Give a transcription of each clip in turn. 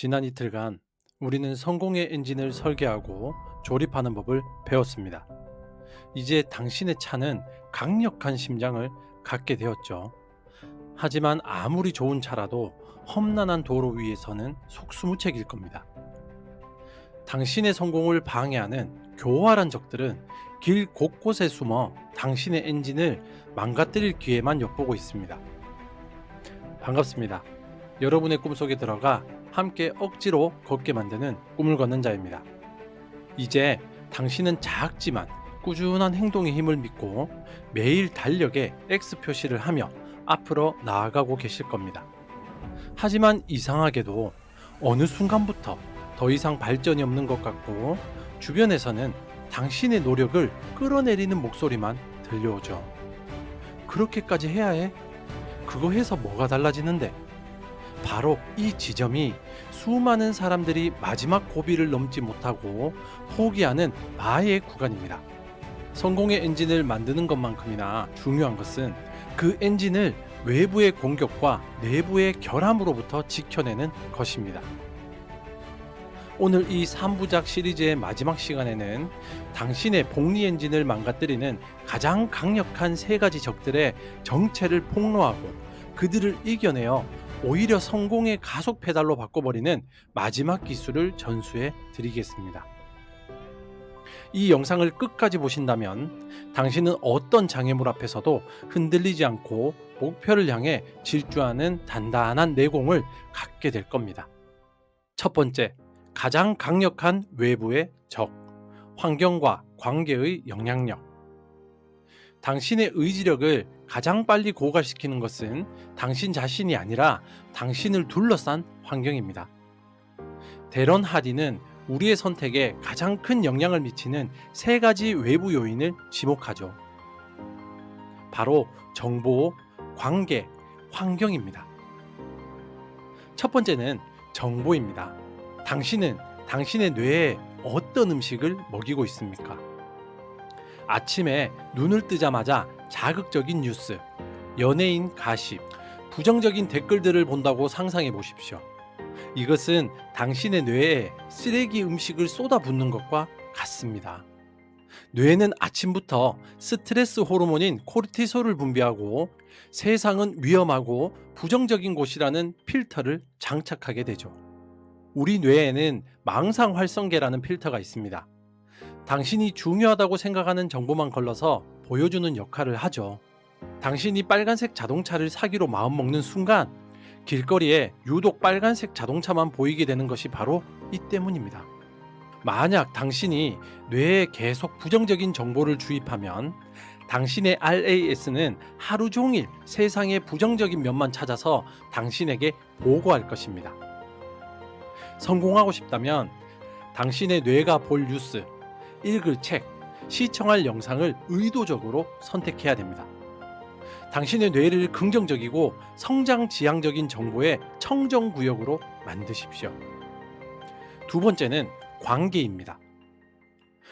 지난 이틀간 우리는 성공의 엔진을 설계하고 조립하는 법을 배웠습니다. 이제 당신의 차는 강력한 심장을 갖게 되었죠. 하지만 아무리 좋은 차라도 험난한 도로 위에서는 속수무책일 겁니다. 당신의 성공을 방해하는 교활한 적들은 길 곳곳에 숨어 당신의 엔진을 망가뜨릴 기회만 엿보고 있습니다. 반갑습니다. 여러분의 꿈속에 들어가 함께 억지로 걷게 만드는 꿈을 걷는 자입니다. 이제 당신은 작지만 꾸준한 행동의 힘을 믿고 매일 달력에 X 표시를 하며 앞으로 나아가고 계실 겁니다. 하지만 이상하게도 어느 순간부터 더 이상 발전이 없는 것 같고 주변에서는 당신의 노력을 끌어내리는 목소리만 들려오죠. 그렇게까지 해야 해? 그거 해서 뭐가 달라지는데? 바로 이 지점이 수많은 사람들이 마지막 고비를 넘지 못하고 포기하는 마의 구간입니다. 성공의 엔진을 만드는 것만큼이나 중요한 것은 그 엔진을 외부의 공격과 내부의 결함으로부터 지켜내는 것입니다. 오늘 이 3부작 시리즈의 마지막 시간에는 당신의 복리 엔진을 망가뜨리는 가장 강력한 세 가지 적들의 정체를 폭로하고 그들을 이겨내어 오히려 성공의 가속 페달로 바꿔버리는 마지막 기술을 전수해 드리겠습니다. 이 영상을 끝까지 보신다면 당신은 어떤 장애물 앞에서도 흔들리지 않고 목표를 향해 질주하는 단단한 내공을 갖게 될 겁니다. 첫 번째, 가장 강력한 외부의 적, 환경과 관계의 영향력. 당신의 의지력을 가장 빨리 고갈시키는 것은 당신 자신이 아니라 당신을 둘러싼 환경입니다. 데런 하디는 우리의 선택에 가장 큰 영향을 미치는 세 가지 외부 요인을 지목하죠. 바로 정보, 관계, 환경입니다. 첫 번째는 정보입니다. 당신은 당신의 뇌에 어떤 음식을 먹이고 있습니까? 아침에 눈을 뜨자마자 자극적인 뉴스, 연예인 가십, 부정적인 댓글들을 본다고 상상해 보십시오. 이것은 당신의 뇌에 쓰레기 음식을 쏟아붓는 것과 같습니다. 뇌는 아침부터 스트레스 호르몬인 코르티솔을 분비하고 세상은 위험하고 부정적인 곳이라는 필터를 장착하게 되죠. 우리 뇌에는 망상 활성계라는 필터가 있습니다. 당신이 중요하다고 생각하는 정보만 걸러서 보여주는 역할을 하죠. 당신이 빨간색 자동차를 사기로 마음먹는 순간 길거리에 유독 빨간색 자동차만 보이게 되는 것이 바로 이 때문입니다. 만약 당신이 뇌에 계속 부정적인 정보를 주입하면 당신의 RAS는 하루 종일 세상의 부정적인 면만 찾아서 당신에게 보고할 것입니다. 성공하고 싶다면 당신의 뇌가 볼 뉴스, 읽을 책, 시청할 영상을 의도적으로 선택해야 됩니다. 당신의 뇌를 긍정적이고 성장 지향적인 정보의 청정구역으로 만드십시오. 두 번째는 관계입니다.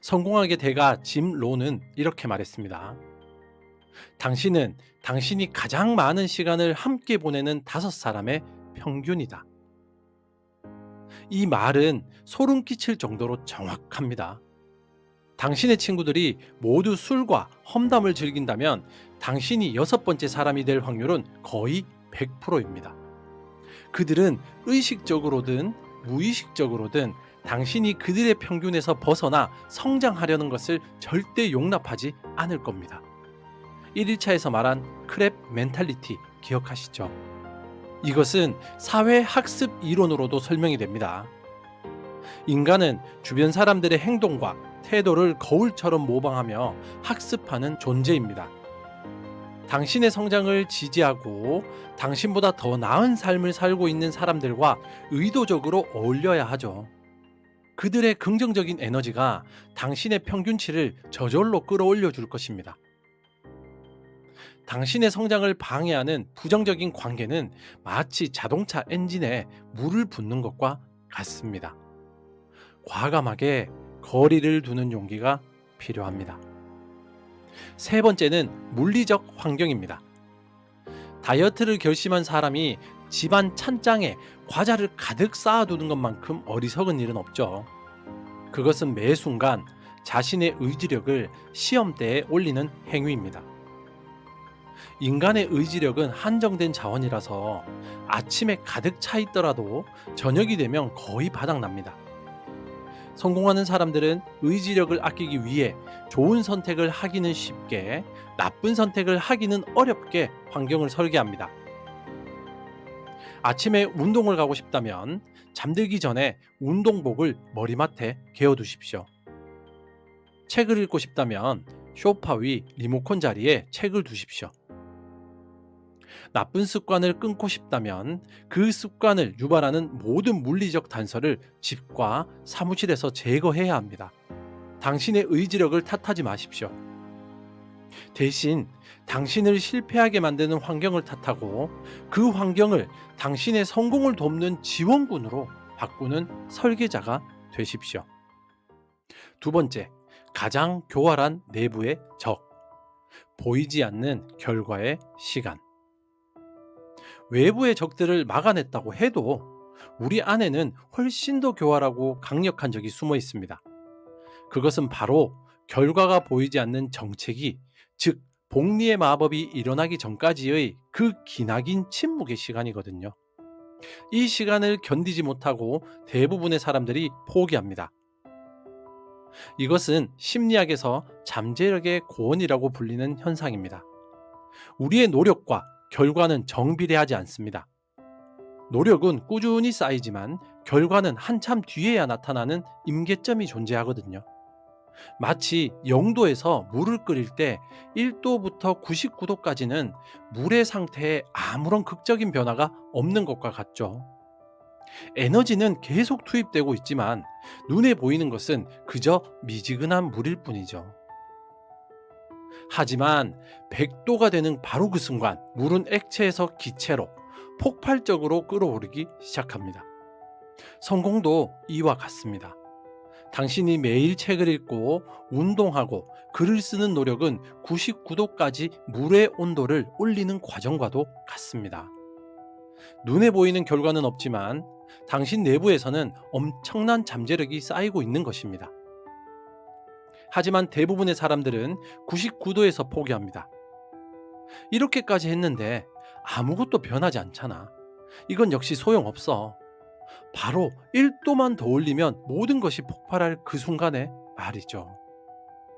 성공학의 대가 짐 론은 이렇게 말했습니다. 당신은 당신이 가장 많은 시간을 함께 보내는 5사람의 평균이다. 이 말은 소름 끼칠 정도로 정확합니다. 당신의 친구들이 모두 술과 험담을 즐긴다면 당신이 6번째 사람이 될 확률은 거의 100%입니다. 그들은 의식적으로든 무의식적으로든 당신이 그들의 평균에서 벗어나 성장하려는 것을 절대 용납하지 않을 겁니다. 1일차에서 말한 크랩 멘탈리티 기억하시죠? 이것은 사회학습 이론으로도 설명이 됩니다. 인간은 주변 사람들의 행동과 태도를 거울처럼 모방하며 학습하는 존재입니다. 당신의 성장을 지지하고 당신보다 더 나은 삶을 살고 있는 사람들과 의도적으로 어울려야 하죠. 그들의 긍정적인 에너지가 당신의 평균치를 저절로 끌어올려 줄 것입니다. 당신의 성장을 방해하는 부정적인 관계는 마치 자동차 엔진에 물을 붓는 것과 같습니다. 과감하게 거리를 두는 용기가 필요합니다. 세 번째는 물리적 환경입니다. 다이어트를 결심한 사람이 집안 찬장에 과자를 가득 쌓아두는 것만큼 어리석은 일은 없죠. 그것은 매 순간 자신의 의지력을 시험대에 올리는 행위입니다. 인간의 의지력은 한정된 자원이라서 아침에 가득 차 있더라도 저녁이 되면 거의 바닥납니다. 성공하는 사람들은 의지력을 아끼기 위해 좋은 선택을 하기는 쉽게, 나쁜 선택을 하기는 어렵게 환경을 설계합니다. 아침에 운동을 가고 싶다면 잠들기 전에 운동복을 머리맡에 개어두십시오. 책을 읽고 싶다면 소파 위 리모컨 자리에 책을 두십시오. 나쁜 습관을 끊고 싶다면 그 습관을 유발하는 모든 물리적 단서를 집과 사무실에서 제거해야 합니다. 당신의 의지력을 탓하지 마십시오. 대신 당신을 실패하게 만드는 환경을 탓하고 그 환경을 당신의 성공을 돕는 지원군으로 바꾸는 설계자가 되십시오. 두 번째, 가장 교활한 내부의 적. 보이지 않는 결과의 시간. 외부의 적들을 막아냈다고 해도 우리 안에는 훨씬 더 교활하고 강력한 적이 숨어 있습니다. 그것은 바로 결과가 보이지 않는 정체기, 즉 복리의 마법이 일어나기 전까지의 그 기나긴 침묵의 시간이거든요. 이 시간을 견디지 못하고 대부분의 사람들이 포기합니다. 이것은 심리학에서 잠재력의 고언이라고 불리는 현상입니다. 우리의 노력과 결과는 정비례하지 않습니다. 노력은 꾸준히 쌓이지만 결과는 한참 뒤에야 나타나는 임계점이 존재하거든요. 마치 0도에서 물을 끓일 때 1도부터 99도까지는 물의 상태에 아무런 극적인 변화가 없는 것과 같죠. 에너지는 계속 투입되고 있지만 눈에 보이는 것은 그저 미지근한 물일 뿐이죠. 하지만 100도가 되는 바로 그 순간 물은 액체에서 기체로 폭발적으로 끓어오르기 시작합니다. 성공도 이와 같습니다. 당신이 매일 책을 읽고 운동하고 글을 쓰는 노력은 99도까지 물의 온도를 올리는 과정과도 같습니다. 눈에 보이는 결과는 없지만 당신 내부에서는 엄청난 잠재력이 쌓이고 있는 것입니다. 하지만 대부분의 사람들은 99도에서 포기합니다. 이렇게까지 했는데 아무것도 변하지 않잖아. 이건 역시 소용없어. 바로 1도만 더 올리면 모든 것이 폭발할 그 순간에 말이죠.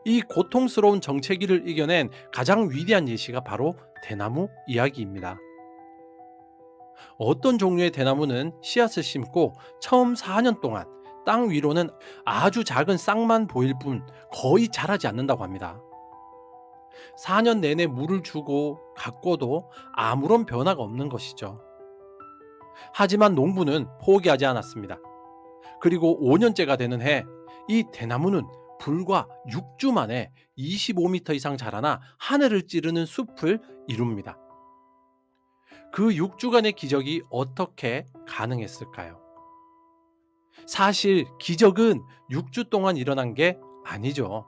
이 고통스러운 정체기를 이겨낸 가장 위대한 예시가 바로 대나무 이야기입니다. 어떤 종류의 대나무는 씨앗을 심고 처음 4년 동안 땅 위로는 아주 작은 싹만 보일 뿐 거의 자라지 않는다고 합니다. 4년 내내 물을 주고 가꿔도 아무런 변화가 없는 것이죠. 하지만 농부는 포기하지 않았습니다. 그리고 5년째가 되는 해, 이 대나무는 불과 6주 만에 25m 이상 자라나 하늘을 찌르는 숲을 이룹니다. 그 6주간의 기적이 어떻게 가능했을까요? 사실 기적은 6주 동안 일어난 게 아니죠.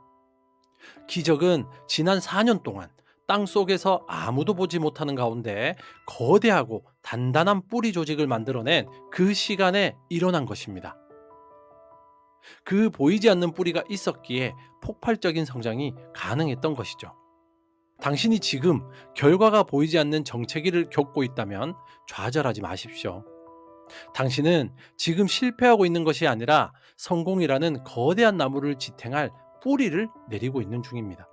기적은 지난 4년 동안 땅 속에서 아무도 보지 못하는 가운데 거대하고 단단한 뿌리 조직을 만들어낸 그 시간에 일어난 것입니다. 그 보이지 않는 뿌리가 있었기에 폭발적인 성장이 가능했던 것이죠. 당신이 지금 결과가 보이지 않는 정체기를 겪고 있다면 좌절하지 마십시오. 당신은 지금 실패하고 있는 것이 아니라 성공이라는 거대한 나무를 지탱할 뿌리를 내리고 있는 중입니다.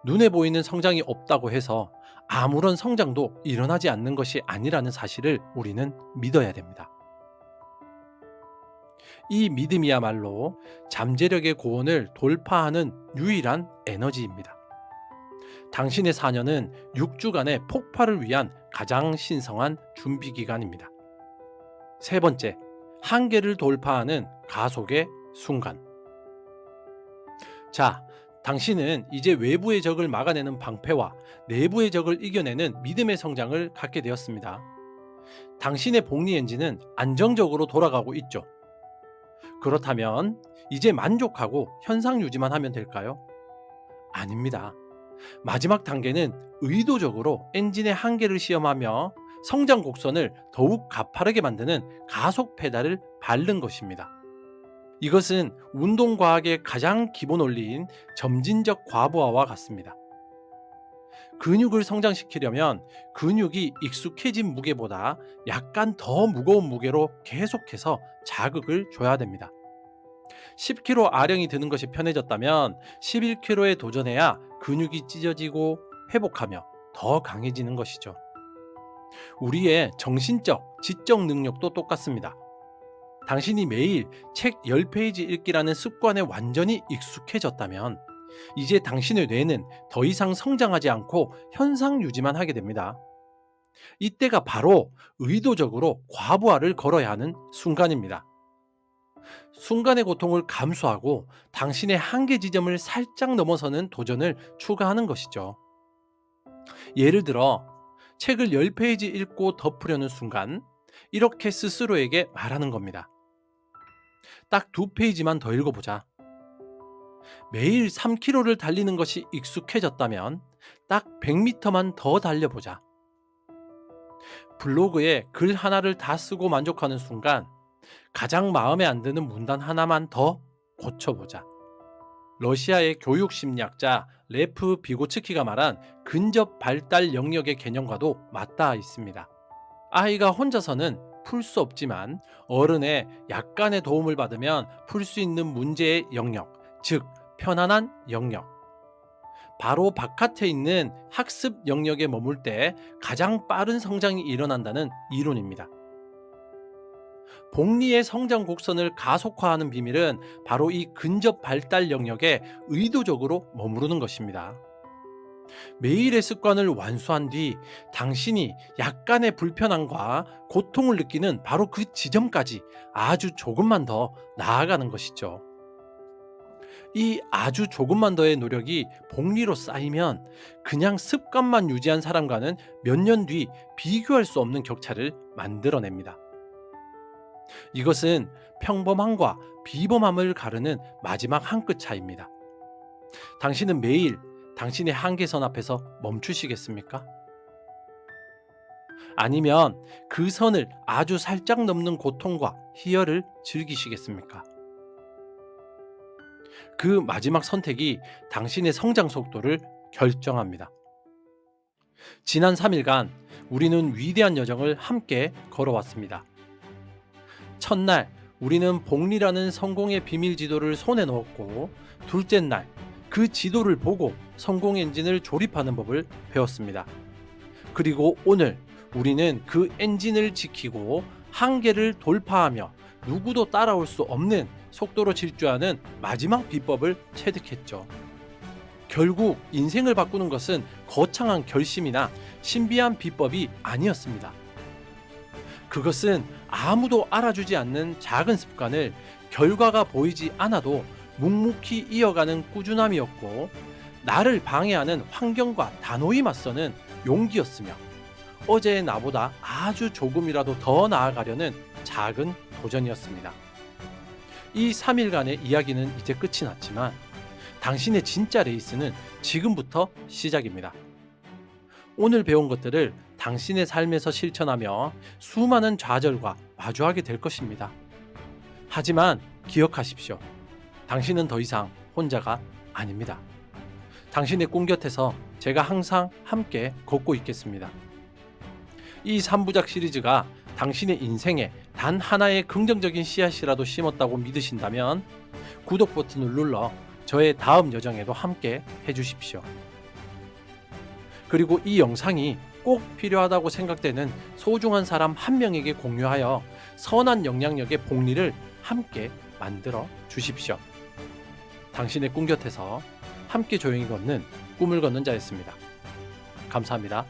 눈에 보이는 성장이 없다고 해서 아무런 성장도 일어나지 않는 것이 아니라는 사실을 우리는 믿어야 됩니다. 이 믿음이야말로 잠재력의 고원을 돌파하는 유일한 에너지입니다. 당신의 4년은 6주간의 폭발을 위한 가장 신성한 준비 기간입니다. 세 번째, 한계를 돌파하는 가속의 순간. 자, 당신은 이제 외부의 적을 막아내는 방패와 내부의 적을 이겨내는 믿음의 성장을 갖게 되었습니다. 당신의 복리 엔진은 안정적으로 돌아가고 있죠. 그렇다면 이제 만족하고 현상 유지만 하면 될까요? 아닙니다. 마지막 단계는 의도적으로 엔진의 한계를 시험하며 성장 곡선을 더욱 가파르게 만드는 가속 페달을 밟는 것입니다. 이것은 운동과학의 가장 기본 원리인 점진적 과부하와 같습니다. 근육을 성장시키려면 근육이 익숙해진 무게보다 약간 더 무거운 무게로 계속해서 자극을 줘야 됩니다. 10kg 아령이 드는 것이 편해졌다면 11kg에 도전해야 근육이 찢어지고 회복하며 더 강해지는 것이죠. 우리의 정신적, 지적 능력도 똑같습니다. 당신이 매일 책 10페이지 읽기라는 습관에 완전히 익숙해졌다면 이제 당신의 뇌는 더 이상 성장하지 않고 현상 유지만 하게 됩니다. 이때가 바로 의도적으로 과부하를 걸어야 하는 순간입니다. 순간의 고통을 감수하고 당신의 한계 지점을 살짝 넘어서는 도전을 추가하는 것이죠. 예를 들어 책을 10페이지 읽고 덮으려는 순간 이렇게 스스로에게 말하는 겁니다. 딱 2페이지만 더 읽어보자. 매일 3km를 달리는 것이 익숙해졌다면 딱 100m만 더 달려보자. 블로그에 글 하나를 다 쓰고 만족하는 순간 가장 마음에 안 드는 문단 하나만 더 고쳐보자. 러시아의 교육 심리학자 레프 비고츠키가 말한 근접 발달 영역의 개념과도 맞닿아 있습니다. 아이가 혼자서는 풀 수 없지만 어른의 약간의 도움을 받으면 풀 수 있는 문제의 영역, 즉 편안한 영역. 바로 바깥에 있는 학습 영역에 머물 때 가장 빠른 성장이 일어난다는 이론입니다. 복리의 성장 곡선을 가속화하는 비밀은 바로 이 근접 발달 영역에 의도적으로 머무르는 것입니다. 매일의 습관을 완수한 뒤 당신이 약간의 불편함과 고통을 느끼는 바로 그 지점까지 아주 조금만 더 나아가는 것이죠. 이 아주 조금만 더의 노력이 복리로 쌓이면 그냥 습관만 유지한 사람과는 몇 년 뒤 비교할 수 없는 격차를 만들어냅니다. 이것은 평범함과 비범함을 가르는 마지막 한 끗 차이입니다. 당신은 매일 당신의 한계선 앞에서 멈추시겠습니까? 아니면 그 선을 아주 살짝 넘는 고통과 희열을 즐기시겠습니까? 그 마지막 선택이 당신의 성장 속도를 결정합니다. 지난 3일간 우리는 위대한 여정을 함께 걸어왔습니다. 첫날, 우리는 복리라는 성공의 비밀 지도를 손에 넣었고, 둘째 날, 그 지도를 보고 성공 엔진을 조립하는 법을 배웠습니다. 그리고 오늘 우리는 그 엔진을 지키고 한계를 돌파하며 누구도 따라올 수 없는 속도로 질주하는 마지막 비법을 체득했죠. 결국 인생을 바꾸는 것은 거창한 결심이나 신비한 비법이 아니었습니다. 그것은 아무도 알아주지 않는 작은 습관을 결과가 보이지 않아도 묵묵히 이어가는 꾸준함이었고, 나를 방해하는 환경과 단호히 맞서는 용기였으며, 어제의 나보다 아주 조금이라도 더 나아가려는 작은 도전이었습니다. 이 3일간의 이야기는 이제 끝이 났지만 당신의 진짜 레이스는 지금부터 시작입니다. 오늘 배운 것들을 당신의 삶에서 실천하며 수많은 좌절과 마주하게 될 것입니다. 하지만 기억하십시오. 당신은 더 이상 혼자가 아닙니다. 당신의 꿈 곁에서 제가 항상 함께 걷고 있겠습니다. 이 3부작 시리즈가 당신의 인생에 단 하나의 긍정적인 씨앗이라도 심었다고 믿으신다면 구독 버튼을 눌러 저의 다음 여정에도 함께 해주십시오. 그리고 이 영상이 꼭 필요하다고 생각되는 소중한 사람 한 명에게 공유하여 선한 영향력의 복리를 함께 만들어 주십시오. 당신의 꿈 곁에서 함께 조용히 걷는 꿈을 걷는 자였습니다. 감사합니다.